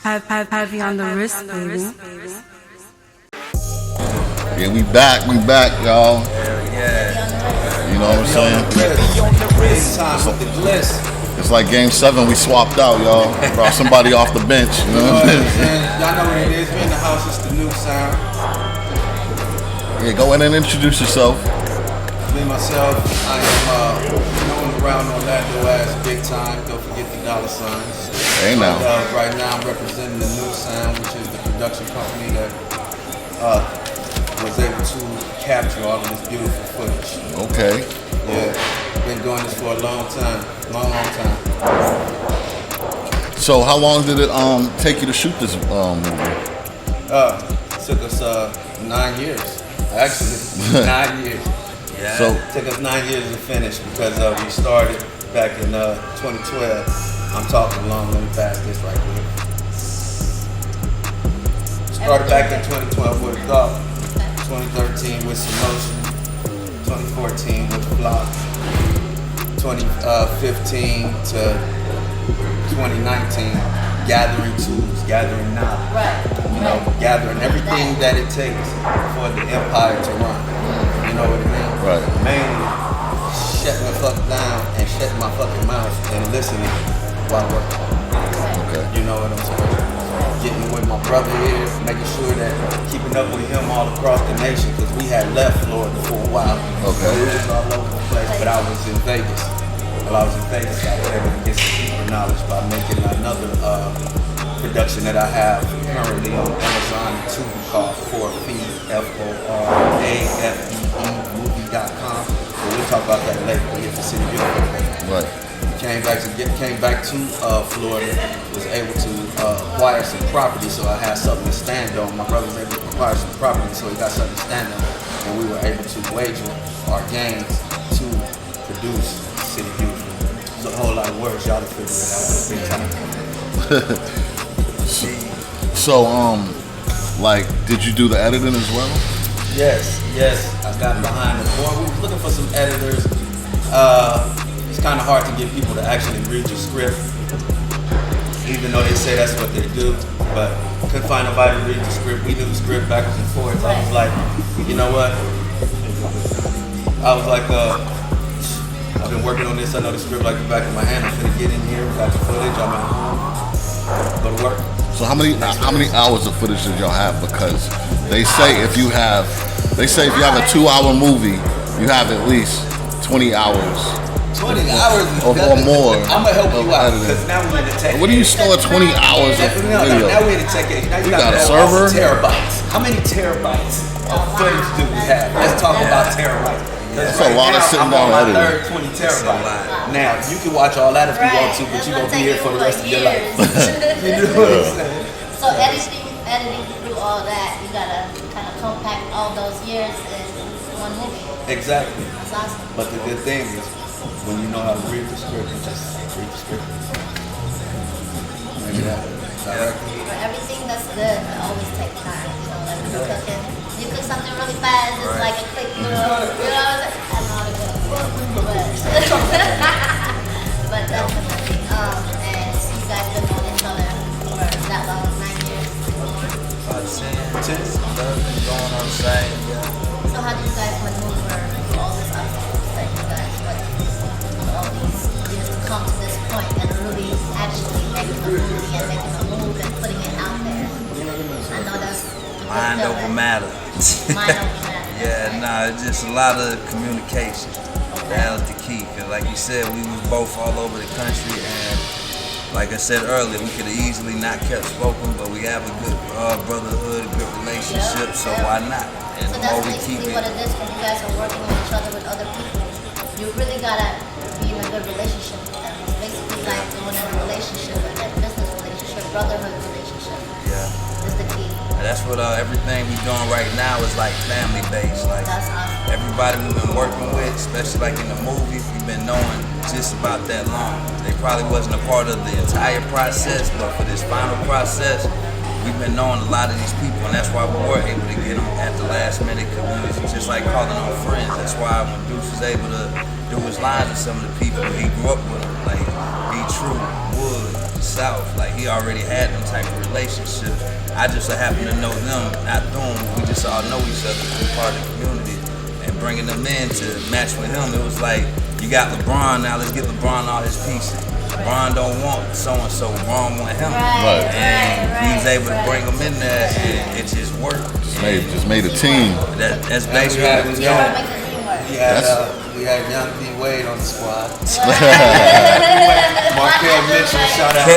Heavy on the wrist, baby. Yeah, we back, y'all. Yeah. You know what I'm saying? It's like game 7, we swapped out, y'all. Brought somebody off the bench, you know what I'm saying? Y'all know what it is. We in the house, it's the new sound. Yeah, go in and introduce yourself. Me, myself, I am known around Orlando as Big Time. Don't forget the $signs. Hey now. Right now I'm representing the new sound, which is the production company that was able to capture all of this beautiful footage. Okay. Yeah, been doing this for a long time. Long time. So how long did it take you to shoot this movie? Took us 9 years. Actually, 9 years. Yeah. So took us 9 years to finish because we started back in 2012. I'm talking long, let me pass this right here. Started back in 2012 with a thought. 2013 with some motion. 2014 with Flop. 2015 to 2019, gathering tools, gathering knowledge. Right. You know, gathering everything that it takes for the empire to run. You know what I mean? Right. Mainly shutting the fuck down and shutting my fucking mouth and listening while working. Okay. You know what I'm saying? Getting with my brother here, making sure that keeping up with him all across the nation because we had left Florida for a while. Okay. We was all over the place, but I was in Vegas. While I was in Vegas, I was able to get some deeper knowledge by making another production that I have currently on Amazon and Tubi called Forfee, FORAFEE movie.com. But we'll talk about that later. We get to see the beautiful. Right. Came back to Florida, was able to acquire some property, so I had something to stand on. My brother was able to acquire some property, so he got something to stand on, and we were able to wager our gains to produce City Beautiful. It's a whole lot of work, y'all to figure it out at the same time. So, like, did you do the editing as well? Yes, I got behind the board. We were looking for some editors. It's kind of hard to get people to actually read your script, even though they say that's what they do. But couldn't find nobody to read the script. We knew the script backwards and forwards. I was like, you know what? I've been working on this. I know the script like the back of my hand. I'm gonna get in here. We got the footage. I'm at home. Go to work. So how many hours of footage did y'all have? Because they say if you have a 2-hour movie, you have at least 20 hours. 20 hours or more. I'm gonna help you out because now we're in the tech. What do you store 20 hours of video? Now we're in the tech age. Now you got a know server? Terabytes. How many terabytes of footage do we have? Let's talk about terabytes. That's a lot of sitting down editing. I'm on my editing. third 20 terabytes. Now you can watch all that if you want to, but you're gonna be here for the rest of your life. You know what I'm saying? So editing through all that, you gotta kind of compact all those years in one movie. Exactly. That's awesome. But the good thing is, when you know how to read the script, you just read the script. Maybe that. For everything that's good, it always takes time. You know, like you're cooking, you cook something really fast, it's like a quick noodle. You know what I'm saying? That's not a good but definitely. And so you guys been knowing each other for that long, 9 years. About 10. Been going on the same. So how do you guys maneuver through all this obstacles that you guys went through all these years to come to this point and really actually making a movie and making a move and putting it out there? I know that's Mind over matter. Mind over matter. Yeah, it's just a lot of communication. That was the key. Cause like you said, we was both all over the country, and like I said earlier, we could have easily not kept spoken, but we have a good brotherhood, a good relationship, so why not? And So the more that's we keep basically it. what it is when you guys are working with each other with other people. You really gotta be in a good relationship with them. It's basically like going in a relationship, a business relationship, brotherhood relationship. Yeah. Is the key. And that's what everything we doing right now is like family based. Like That's awesome. everybody we've been working with, especially like in the movies, we've been knowing just about that long. They probably wasn't a part of the entire process, but for this final process, we've been knowing a lot of these people, and that's why we were able to get them at the last minute. Cause we was just like calling on friends. That's why when Deuce was able to do his lines with some of the people, he grew up with them, like Pt2, Wood, the South. Like he already had them type of relationships. I just so happen to know them, not them. We just all know each other, we're part of the community. And bringing them in to match with him, it was like, you got LeBron, now let's get LeBron all his pieces. LeBron don't want so-and-so, LeBron want him. And he was able to bring him in there, and it just worked. Just made a team. That's basically what was going. We had Young D Wade on the squad. Markel Mitchell, shout out.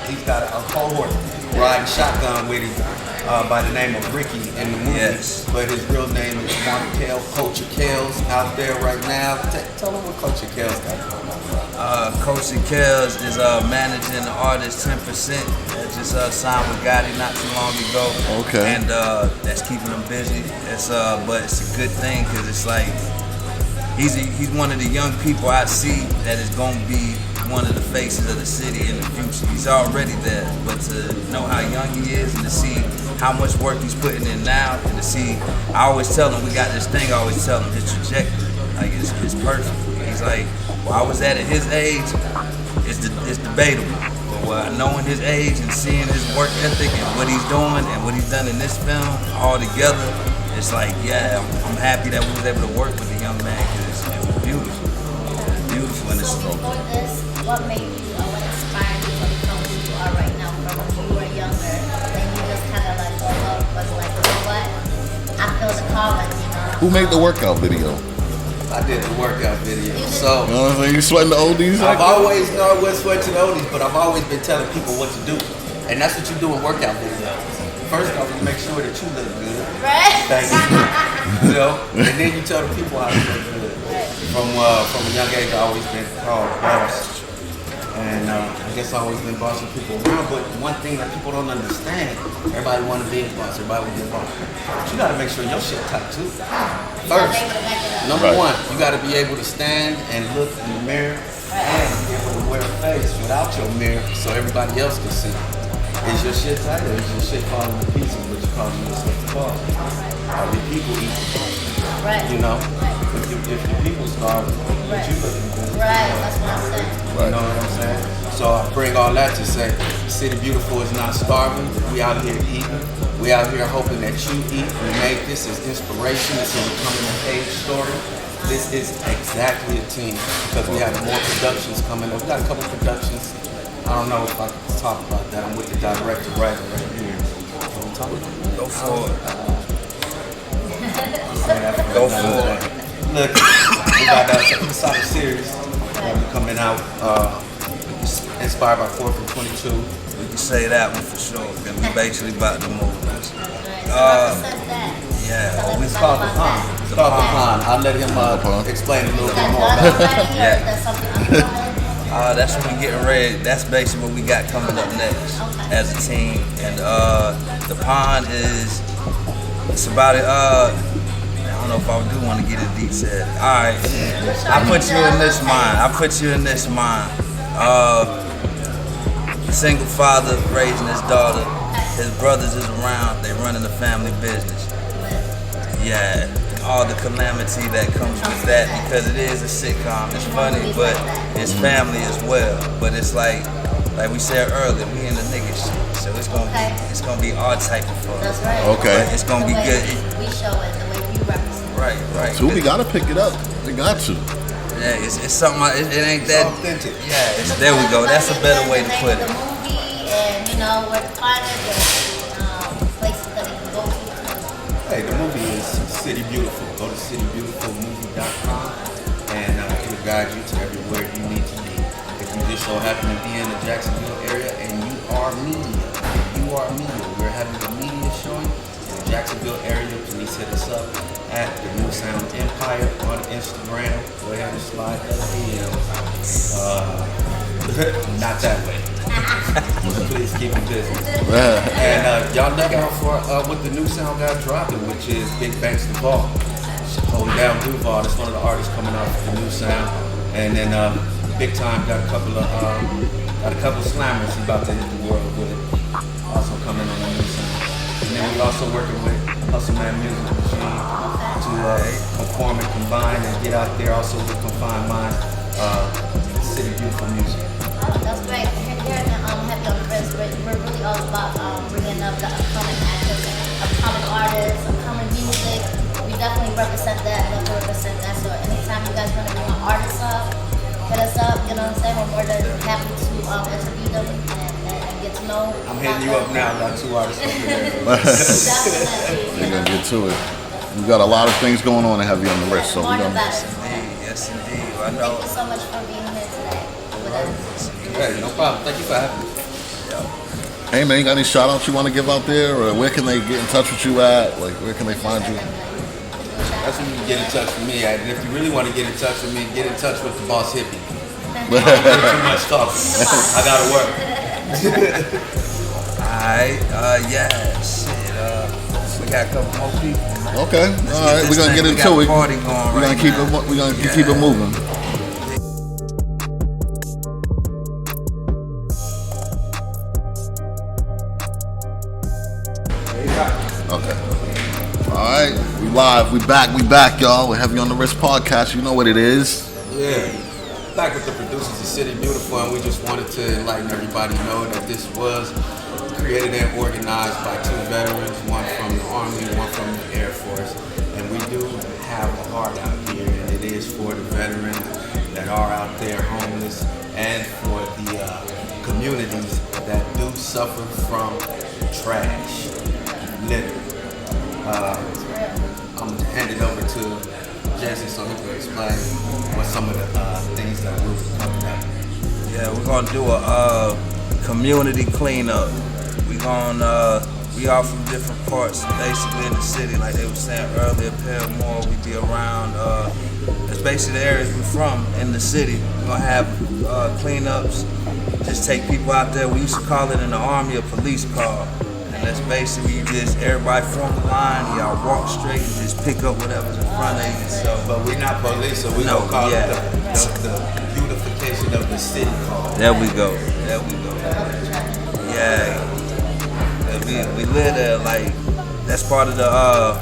He's got a cohort riding shotgun with him by the name of Ricky in the movie. Yes. But his real name is Markel Culture Kells out there right now. Tell him what Culture Kells got going on. Coach Kells is managing the artist 10%. That just signed with Gotti not too long ago. Okay. And that's keeping him busy. But it's a good thing because it's like he's one of the young people I see that is going to be one of the faces of the city in the future. He's already there, but to know how young he is and to see how much work he's putting in now, and to see, I always tell him, we got this thing, I always tell him his trajectory, like it's perfect. He's like, where I was at his age, it's debatable. But knowing his age and seeing his work ethic and what he's doing and what he's done in this film all together, it's like, yeah, I'm happy that we was able to work with the young man because it was beautiful. Beautiful in this So stroke. before this, what made you or what inspired you to become who you are right now from when you were younger? Then you just kind of like was like, you know what? I feel the calling, you know? Who made the workout video? I did the workout video. So You know what I'm saying? You sweating the oldies? I've always known what's sweat to the oldies, but I've always been telling people what to do. And that's what you do in workout videos. First off, you make sure that you look good. Right? Thank you. You know? And then you tell the people how to look good. From a young age, I've always been called boss. And I guess I've always been bossing people around. But one thing that people don't understand, everybody want to be a boss. Everybody want to be a boss. But you got to make sure your shit tight too. First, number one, you got to be able to stand and look in the mirror and be able to wear a face without your mirror so everybody else can see. Is your shit tight or is your shit falling to pieces, but you calling yourself the boss? Are the people eating? Right. You know? If the people starve, what you looking for? Right, that's what I'm saying. You know what I'm saying? So I bring all that to say, City Beautiful is not starving. We out here eating. We out here hoping that you eat. We made this as inspiration. This is a coming of age story. This is exactly a team because we have more productions coming up. We got a couple productions. I don't know if I can talk about that. I'm with the director right here. Can we talk about that? Go for it. Go for it. Look, we got a solid series that will be coming out, inspired by 4th and 22. We can say that one for sure. And we basically about to move this. Yeah. It's called The Pond. It's called The Pond. I'll let him explain a little bit more about it. Yeah. That's what we getting ready. That's basically what we got coming up next as a team. And The Pond is, it's about it. I don't know if I do want to get in detail. All right, I put you in this mind. Single father raising his daughter. His brothers is around. They running the family business. Yeah, all the calamity that comes with that because it is a sitcom. It's funny, but it's family as well. But it's like we said earlier, we in the nigga shit, so it's gonna be all type of fun. That's right. Okay. But it's gonna be good. We show it the way we represent. Right. So we gotta pick it up. We got to. Yeah, it's something. It ain't that authentic. Yeah, there we go. That's a better way to put it. The movie and you know where to find it, places that they can go to. Hey, the movie is City Beautiful. Go to citybeautifulmovie.com and it'll guide you to everywhere you need to be. If you just so happen to be in the Jacksonville area and you are media, we're having a media showing in the Jacksonville area. Please hit us up at the New Sound Empire on Instagram. Go ahead and slide that DM. Not that way. Please keep it business. And y'all look out for what the New Sound got dropping, which is Big Banks Duval. Hold down Duval. That's one of the artists coming off the New Sound. And then Big Time got a couple of slammers he about to hit the world with it. Also coming on the New Sound. And then we also working with Hustle Man Music Machine to conform and combine and get out there also with Confined Mind, City Beautiful music. Oh, that's great. really all about bringing up the upcoming actors, upcoming artists, upcoming music. We definitely represent that, love to represent that. So anytime you guys want to bring an artist up, hit us up, you know what I'm saying? We're more than happy to interview them and get to know. I'm hitting you up now. Got 2 artists over there. Definitely. We're gonna get to it. We got a lot of things going on and Heavy on the Wrist, so we're gonna. Yes, indeed. I know. Thank you so much for being here today with us. Hey, no problem. Thank you for having me. Hey man, you got any shout outs you want to give out there, or where can they get in touch with you at? Like, where can they find you? That's when you get in touch with me. And if you really want to get in touch with me, get in touch with the boss hippie. I don't do too much talking. I gotta work. Alright, yeah, shit. We got a couple more people. Okay, all right, we're gonna get into it. Party going We're gonna keep it. We're gonna keep it moving. Okay. All right, we live. We back, y'all. We're Heavy on the Wrist podcast. You know what it is. Yeah. Back with the producers of City Beautiful, and we just wanted to enlighten everybody know that this was created and organized by 2 veterans, one from the Army, one from the Air Force. And we do have a heart out here, and it is for the veterans that are out there homeless and for the communities that do suffer from trash, litter. I'm going to hand it over to Jesse so he can explain what some of the things that we'll be coming up. Yeah, we're gonna do a community cleanup. We all from different parts, basically in the city, like they were saying earlier. Pelmore, we be around. That's basically the areas we're from in the city. We're gonna have cleanups. Just take people out there. We used to call it in the Army a police car. And that's basically just everybody form the line, y'all walk straight and just pick up whatever's in front of you. So, But we're not police, so we don't call it the beautification of the city call. there we go. Yeah. We live there, like, that's part of the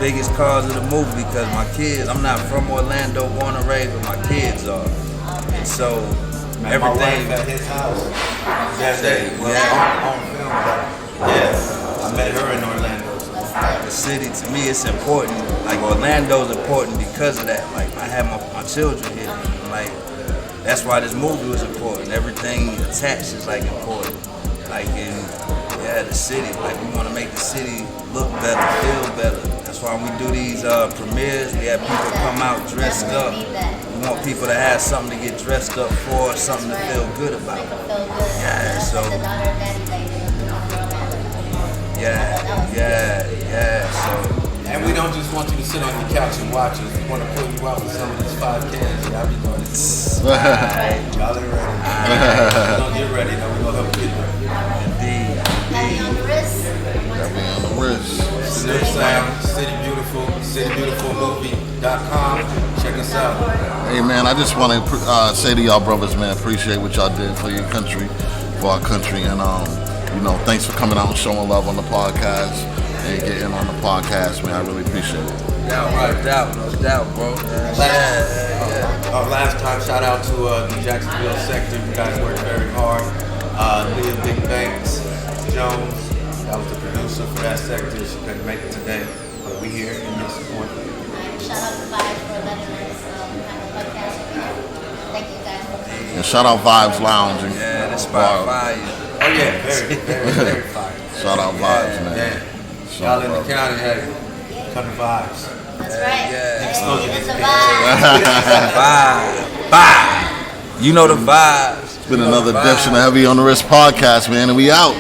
biggest cause of the movie because my kids, I'm not from Orlando, born and raised, but my kids are. And so, Man, my everything. wife at his house that day, on film, I met her in Orlando. The city, to me, it's important. Like, Orlando's important because of that. Like, I have my children here. Like, that's why this movie was important. Everything attached is, like, important. Like, in, the city. Like, we want to make the city look better, feel better. That's why we do these premieres. We have people come out dressed up. We want people to have something to get dressed up for, something to feel good about. Yeah, so. Yeah, so. And we don't just want you to sit on your couch and watch us. We want to pull you out with some of these 5 cans. Y'all be doing this. Y'all ain't ready. We're going to get ready, though. We're going to help you get ready. Indeed. Heavy on the wrist. Heavy on the Wrist. New sound, City Beautiful, citybeautifulmovie.com. Check us out. Hey man, I just want to say to y'all brothers, man, appreciate what y'all did for your country, for our country, and thanks for coming out and showing love on the podcast and getting on the podcast, man. I really appreciate it. No doubt, bro. Last time, shout out to the Jacksonville sector. You guys worked very hard. Leah Big Banks, Jones, that was the producer for that sector. She couldn't make it today, but we here in your support. Shout out to Vibes for letting us have a podcast over here. Thank you guys for coming. And shout out Vibes Lounge. Yeah, that's fire. Oh yeah, very fire. Shout out Vibes, man. Yeah. Y'all in the county, hey, come to Vibes. That's right. Yeah. Hey, it's a vibe. Vibe. You know the vibes. It's been another edition of Heavy on the Wrist podcast, man, and we out.